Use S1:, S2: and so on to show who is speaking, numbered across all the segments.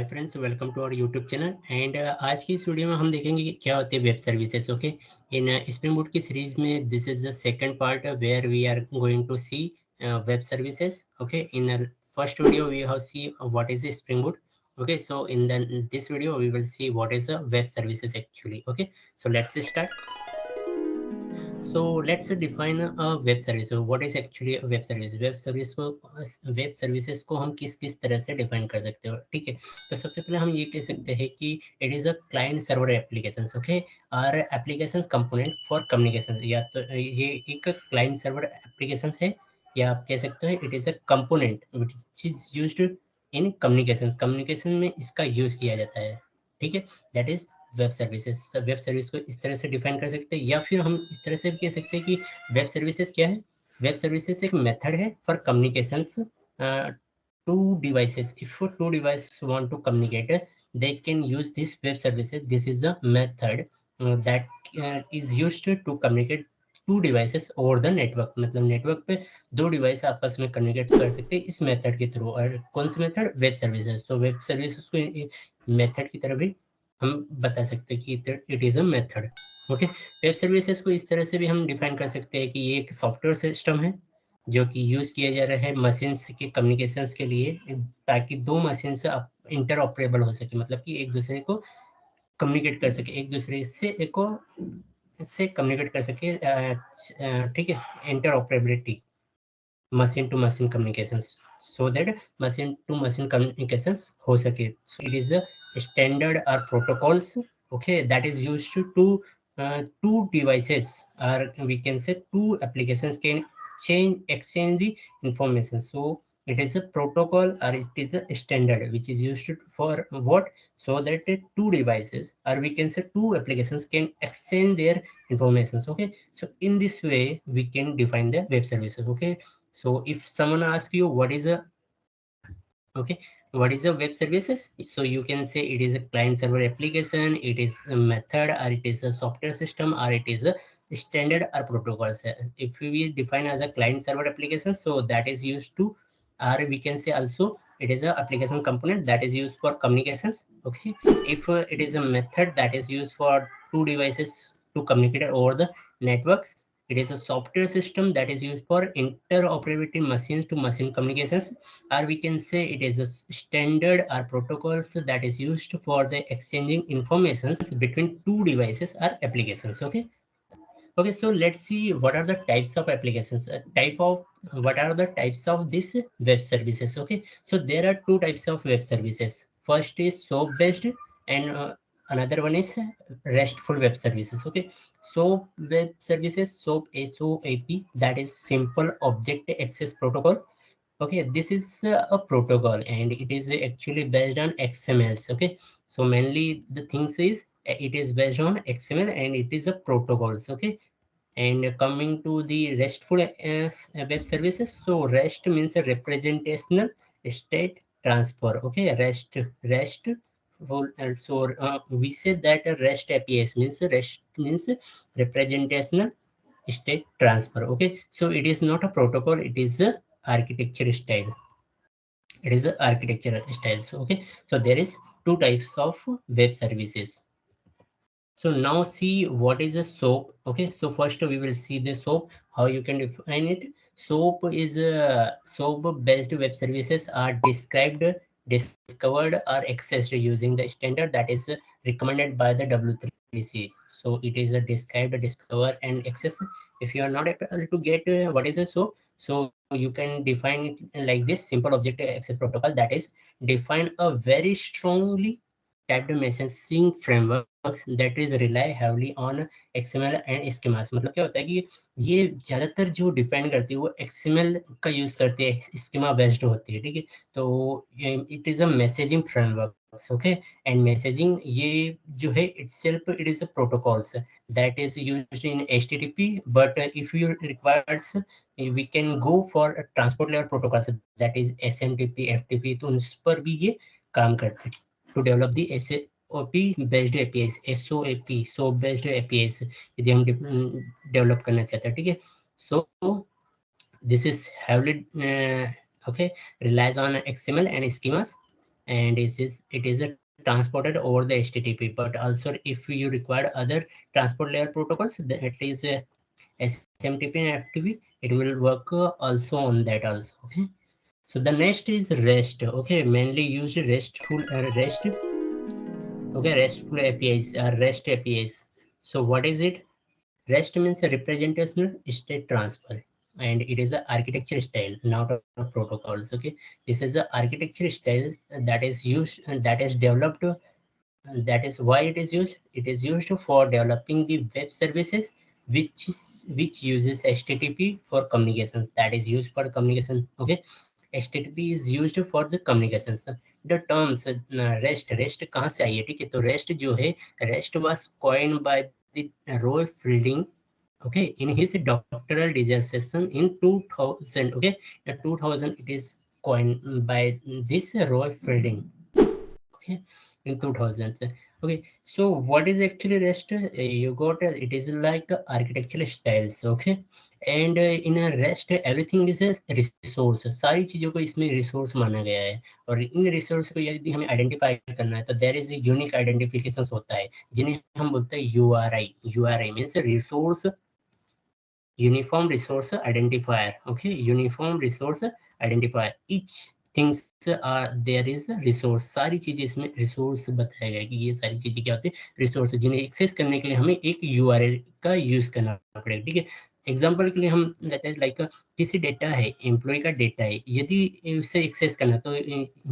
S1: Hi friends, welcome to our YouTube channel. And आज की इस वीडियो में हम देखेंगे कि क्या होती है web services. Okay, in Spring Boot की सीरीज में this is the second part where we are going to see web services. Okay, in first video we have see what is Spring Boot. Okay, so in this video we will see what is a web services actually. Okay, so let's start. So let's define a web service. So what is actually a web service? Web services को हम किस किस तरह से define कर सकते हो, ठीक है। तो सबसे पहले हम ये कह सकते हैं कि it is a client server application, okay, और एप्लीकेशन कंपोनेंट फॉर कम्युनिकेशन। या तो ये एक क्लाइंट सर्वर एप्लीकेशन है, या आप कह सकते हो it is a component which is used in communication. Communication में इसका यूज़ किया जाता है, ठीक है। That is web services. Web service को इस तरह से डिफाइन कर सकते हैं, या फिर हम इस तरह से भी कह सकते हैं कि वेब सर्विसेज क्या है। वेब सर्विसेज एक मेथड है for communications two devices. If two device want to communicate, they can use this web services. This is a method that is used to communicate two devices over the network. मतलब network पे दो device आपस में communicate कर सकते हैं इस method के थ्रू। और कौन सी मेथड? Web services. तो वेब सर्विसेज को मेथड की तरह भी हम बता सकते हैं कि it is a method. Okay, web services को इस तरह से भी हम डिफाइन कर सकते हैं कि ये एक सॉफ्टवेयर सिस्टम है जो कि यूज़ किया जा रहा है मशीन्स के कम्युनिकेशंस के लिए, ताकि दो मशीन से इंटर ऑपरेबल हो सके। मतलब कि एक दूसरे को कम्युनिकेट कर सके, एक दूसरे से कम्युनिकेट कर सके, ठीक है। Interoperability, machine to machine communications, so that machine to machine communications हो सके. So it is a standard or protocols, okay, that is used to two devices, or we can say two applications can exchange the information. So it is a protocol or it is a standard which is used for what? So that two devices, or we can say two applications, can exchange their informations. Okay, so in this way we can define the web services. Okay, so if someone asks you what is a, okay, what is a web services, so you can say it is a client server application, it is a method, or it is a software system, or it is a standard or protocols. If we define as a client server application, so that is used to, or we can say also it is a application component that is used for communications. Okay, if it is a method that is used for two devices to communicate over the networks, it is a software system that is used for interoperability machine to machine communications, or we can say it is a standard or protocols that is used for the exchanging information between two devices or applications. Okay, okay, so let's see what are the types of applications, what are the types of this web services. Okay, so there are two types of web services. First is SOAP based, and another one is RESTful web services. Okay, SOAP web services, SOAP, SOAP, that is simple object access protocol. Okay, this is a protocol and it is actually based on XMLs. Okay, so mainly the things is it is based on XML and it is a protocols. Okay, and coming to the RESTful web services, so REST means a representational state transfer. Okay, REST so we say that a REST APIs means representational state transfer. Okay, so it is not a protocol, it is a architecture style. It is a architecture style. So okay, so there is two types of web services. So now see what is a SOAP. Okay, so first we will see the SOAP, how you can define it. SOAP is SOAP based web services are described, discovered, or accessed using the standard that is recommended by the W3C. So it is a described, discover, and access. If you are not able to get what is a SOAP, so you can define it like this: simple object access protocol that is define a very strongly typed messaging frameworks that is rely heavily on XML and schemas. मतलब क्या होता है कि ये ज़्यादातर जो depend करती है वो XML का यूज़ करती है, स्कीमा बेस्ड होती है, ठीक है। तो it is a messaging frameworks, okay, and messaging ये जो है itself it is a protocols that is used in HTTP, but if you requires we can go for a transport layer protocols that is SMTP, FTP, तो उन पर भी ये काम करते हैं to develop the SOAP based APIs, SOAP, SOAP based APIs यदि हम डेवलप करना चाहते हैं, ठीक है। So this is heavily okay, relies on XML and schemas, and it is transported over the HTTP. But also if you require other transport layer protocols, that is SMTP and FTP, it will work also on that also. Okay, so the next is REST. Okay, mainly used REST. Okay, RESTful APIs are REST APIs. So what is it? REST means a representational state transfer, and it is a architecture style, not a protocols. Okay, this is the architecture style that is used and that is developed. And that is why it is used. It is used for developing the web services, which uses HTTP for communications. That is used for communication. Okay, HTTP is used for the communications. The terms REST कहाँ से आई है? ठीक है, तो REST जो है, REST was coined by the Roy Fielding, okay, in his doctoral dissertation in 2000. Okay, in 2000 it is coined by this Roy Fielding. Okay, in 2000s. Okay, so what is actually REST? You got it is like architectural styles. Okay, and in a REST everything is a resource. सारी चीज़ों को इसमें resource माना गया है, और इन resource को यदि हमें आइडेंटिफाई करना है तो देयर इज यूनिक आइडेंटिफिकेशन होता है, जिन्हें हम बोलते हैं URI. URI means resource uniform resource identifier. Okay, uniform resource identifier. Each things are there is a resource. सारी चीजें इसमें रिसोर्स बताया गया कि ये सारी चीजें क्या होती है, रिसोर्स, जिन्हें एक्सेस करने के लिए हमें एक URL का यूज करना पड़ेगा. ठीक है, एग्जाम्पल के लिए हम लेते हैं लाइक किसी डेटा है, एम्प्लॉय का डेटा है, यदि उसे एक्सेस करना तो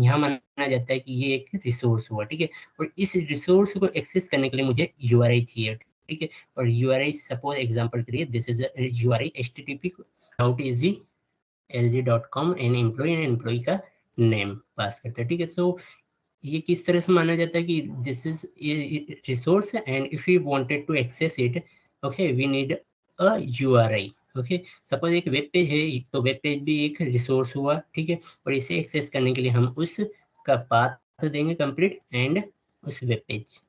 S1: यहाँ माना जाता है कि ये एक रिसोर्स हुआ. ठीक है, और इस रिसोर्स को एक्सेस करने के लिए मुझे URI चाहिए. ठीक है, और URI सपोज एग्जांपल के लिए this is URI HTTP DoubtEasyLG.com and employ का नेम पास करते हैं. ठीक है, तो ये किस तरह से माना जाता है कि this is resource and if you wanted to access it, okay, we need a URI. Okay, suppose एक वेब पेज है, तो वेब पेज भी एक रिसोर्स हुआ. ठीक है, और इसे एक्सेस करने के लिए हम उस का पाथ देंगे कंप्लीट एंड उस वेब पेज.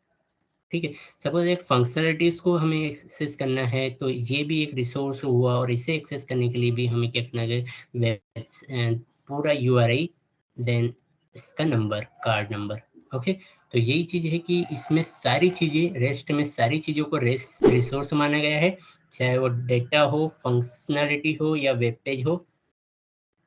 S1: ठीक है, सपोज एक फंक्शनलिटीज को हमें एक्सेस करना है तो ये भी एक रिसोर्स हुआ, और इसे एक्सेस करने के लिए भी हमें क्या करना है, वेब पूरा URI, देन इसका नंबर, कार्ड नंबर. ओके, तो यही चीज है कि इसमें सारी चीजें, रेस्ट में सारी चीजों को रिसोर्स माना गया है, चाहे वो डेटा हो, फंक्शनलिटी हो या वेब पेज हो.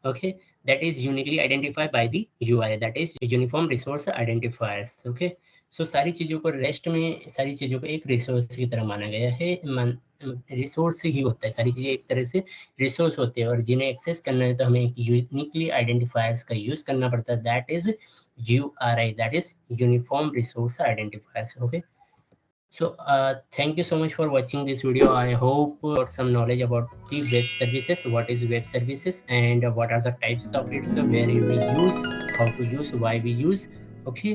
S1: Okay, that is uniquely identified by the URI, that is uniform resource identifiers. Okay, so सारी चीज़ों को रेस्ट में सारी चीज़ों को एक रिसोर्स की तरह माना गया है. रिसोर्स ही होता है, सारी चीज़ें एक तरह से रिसोर्स होते हैं, और जिन्हें एक्सेस करना है तो हमें एक यूनिकली आइडेंटिफायर्स का यूज करना पड़ता है, that is URI, that is uniform resource identifiers. Okay, so thank you so much for watching this video. I hope you got some knowledge about the web services, what is web services, and what are the types of it, so where we use, how to use, why we use. Okay,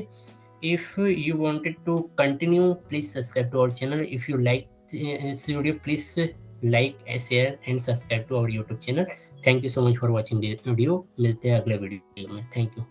S1: if you wanted to continue, please subscribe to our channel. If you like this video, please like, share and subscribe to our YouTube channel. Thank you so much for watching this video. मिलते हैं अगले video में. Thank you.